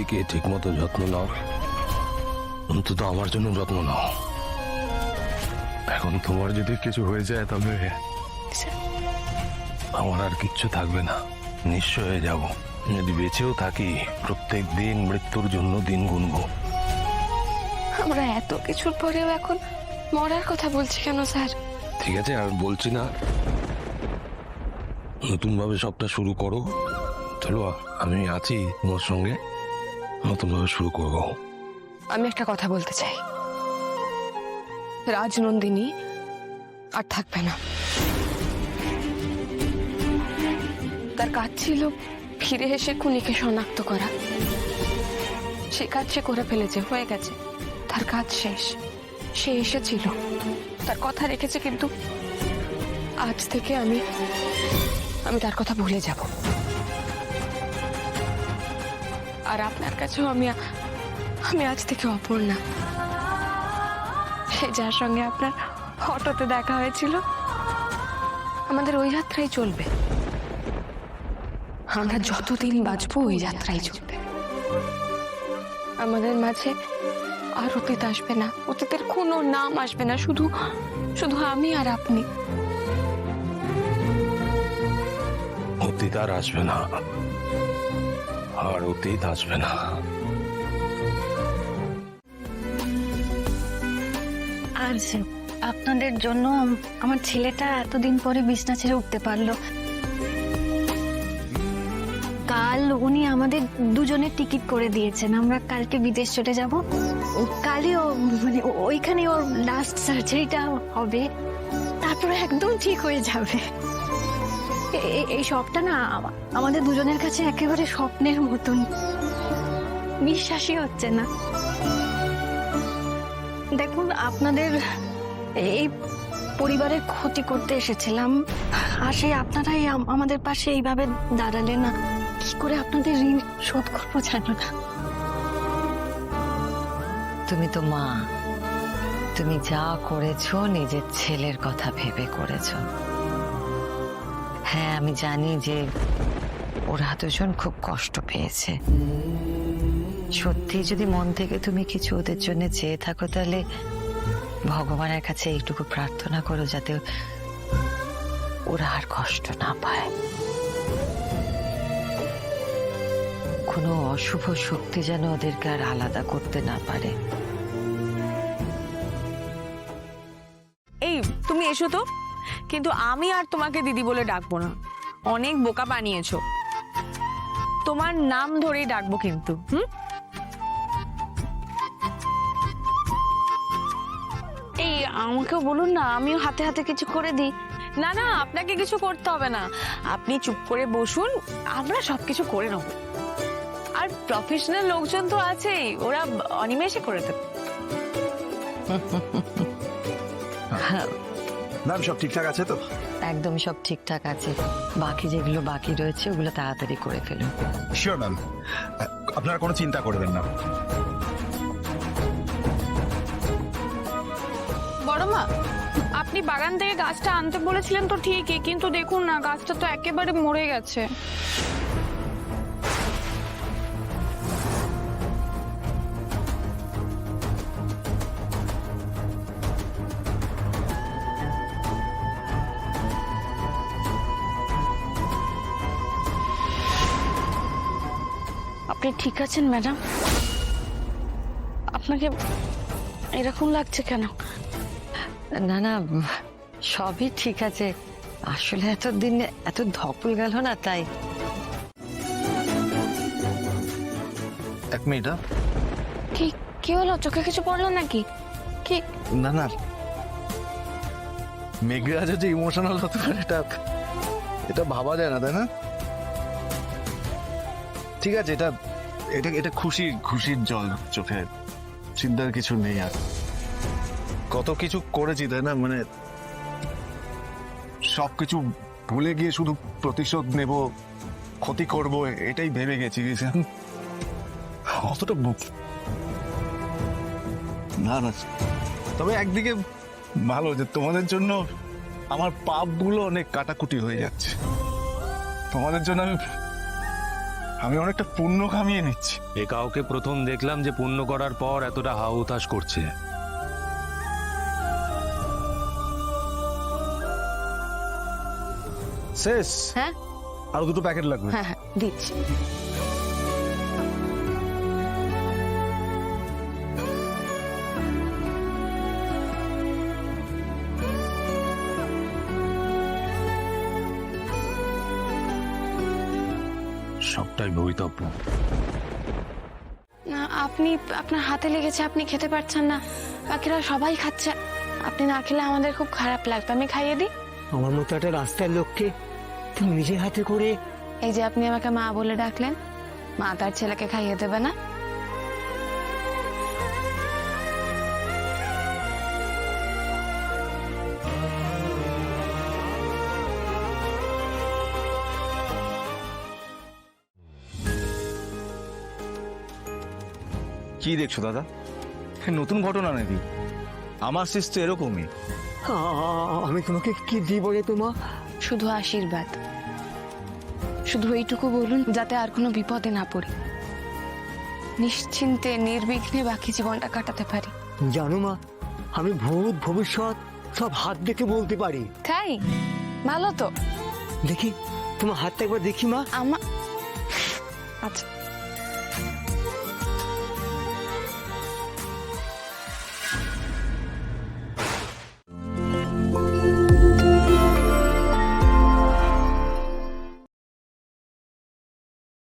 দিদিকে ঠিক মতো যত্ন নাও, অন্তত আমার জন্য যত্ন নাও। এখন তোমার যদি কিছু হয়ে যায় তাহলে আমার আর কিচ্ছু থাকবে না, নিঃস্ব হয়ে যাব। যদি বেঁচেও থাকি প্রত্যেক দিন মৃত্যুর জন্য দিন গুনবো। আমরা এত কিছুর পরেও এখন মরার কথা বলছি কেন স্যার? ঠিক আছে, আর বলছি না, নতুন ভাবে সবটা শুরু করো। চলো, আমি আছি তোমার সঙ্গে, নতুন ভাবে শুরু করবো। আমি একটা কথা বলতে চাই, রাজনন্দিনী আর থাকবে না। তার কাজ ছিল ফিরে এসে খুনিকে শনাক্ত করা, সে কাজ সে করে ফেলেছে, হয়ে গেছে, তার কাজ শেষ। সে এসেছিল, তার কথা রেখেছে, কিন্তু আজ থেকে আমি তার কথা ভুলে যাব। আর আপনার কাছেও আমি আজ থেকে অপর্ণা, সে যার সঙ্গে আপনার অটোতে দেখা হয়েছিল, আমাদের ওই যাত্রাই চলবে। আমরা যতদিন বাঁচবো ওই যাত্রাই চলবে। আমাদের মাঝে আর অতীত আসবে না, অতীতের কোনো নাম আসবে না, শুধু শুধু আমি আর আপনি। অতীত আর আসবে না, আর অতীত আসবে না। আজ আপনাদের জন্য আমার ছেলেটা এতদিন পরে বিছনা ছেড়ে উঠতে পারলো। কাল উনি আমাদের দুজনের টিকিট করে দিয়েছেন, আমরা কালকে বিদেশ চলে যাব। কালই মানে ওইখানে ওর লাস্ট সার্জারিটা হবে, তারপরে একদম ঠিক হয়ে যাবে। এই সবটা না আমাদের দুজনের কাছে একেবারে স্বপ্নের মতন, বিশ্বাসই হচ্ছে না। দেখুন, আপনাদের এই পরিবারের ক্ষতি করতে এসেছিলাম, আর সেই আপনারাই আমাদের পাশে এইভাবে দাঁড়ালে না, কি করে আপনাদের ঋণ শোধ করবো জানো না। তুমি তো মা, তুমি যা করেছো নিজের ছেলের কথা ভেবে করেছো। হ্যাঁ, আমি জানি যে ওরা দুজন খুব কষ্ট পেয়েছে। সত্যি যদি মন থেকে তুমি কিছু ওদের জন্য চেয়ে থাকো, তাহলে ভগবানের কাছে এইটুকু প্রার্থনা করো যাতে ওরা আর কষ্ট না পায়। কোনো অশুভ শক্তি যেন ওদেরকে আর আলাদা করতে না পারে। এই তুমি এসো তো, কিন্তু আমি আর তোমাকে দিদি বলে ডাকবো না, অনেক বোকা বানিয়েছো। তোমার নাম ধরেই ডাকবো কিন্তু। এই আমাকেও বলুন না, আমিও হাতে হাতে কিছু করে দিই। না না, আপনাকে কিছু করতে হবে না, আপনি চুপ করে বসুন, আমরা সবকিছু করে নেব। আর প্রফেশনাল লোকজন তো আছেই, ওরা অনিমেষে করে দেবে। ম্যাম, সব ঠিকঠাক আছে তো? একদম সব ঠিকঠাক আছে, বাকি যেগুলো বাকি রয়েছে ওগুলো তাড়াতাড়ি করে ফেলুন। শিওর ম্যাম, আপনারা কোনো চিন্তা করবেন না। বড় মা, আপনি বাগান থেকে গাছটা আনতে বলেছিলেন তো ঠিকই, কিন্তু দেখুন না, গাছটা তো একেবারে মরে গেছে। আপনি ঠিক আছেন ম্যাডাম? আপনাকে এরকম লাগছে কেন? না না, সবই ঠিক আছে, আসলে এতদিন এত ধকল গেল না, তাই। এক মিনিট। কি কি হলো? চোখে কিছু পড়লো নাকি? কি? না না, মেঘরাজ যে ইমোশনাল হতে পারে এটা ভাবা যায় না, তাই না? ঠিক আছে, এটা এটা এটা খুশির জল চোখে, চিন্তার কিছু নেই। আর কত কিছু করেছি, তাই না? মানে সবকিছু ভুলে গিয়ে শুধু প্রতিশোধ নেব, ক্ষতি করব, এটাই ভেবে গেছি। অতটা না না, তবে একদিকে ভালো যে তোমাদের জন্য আমার পাপগুলো অনেক কাটাকুটি হয়ে যাচ্ছে। তোমাদের জন্য আমি আমি অনেকটা পুণ্য কামিয়ে নিচ্ছি। এ কাউকে প্রথম দেখলাম যে পুণ্য করার পর এতটা হাউতাশ করছে। শেষ? হ্যাঁ আরো 2টো প্যাকেট লাগবে। হ্যাঁ হ্যাঁ দিচ্ছি। সবটাই ভবিতব্য। না, আপনি আপনার হাতে লেগেছে, আপনি খেতে পারছেন না, বাকিরা সবাই খাচ্ছে, আপনি না খেলে আমাদের খুব খারাপ লাগবে। আমি খাইয়ে দিই। আমার মতো একটা রাস্তার লোককে তুমি নিজের হাতে করে। এই যে আপনি আমাকে মা বলে ডাকলেন, মা তার ছেলেকে খাইয়ে দেবে না? কি দেখছো দাদা? নতুন ঘটনা নাকি? আমার শেষ তো এরকমই। আমি তোমাকে কি দিই বলে তোমা? শুধু আশীর্বাদ, শুধু এইটুকু বলুন যাতে আর কোনো বিপদে না পড়ি, নিশ্চিন্তে নির্বিঘ্নে বাকি জীবনটা কাটাতে পারি। জানো মা, আমি ভূত ভবিষ্যৎ সব হাত দেখে বলতে পারি। তাই? ভালো তো। দেখি তোমার হাতটা একবার দেখি মা। আচ্ছা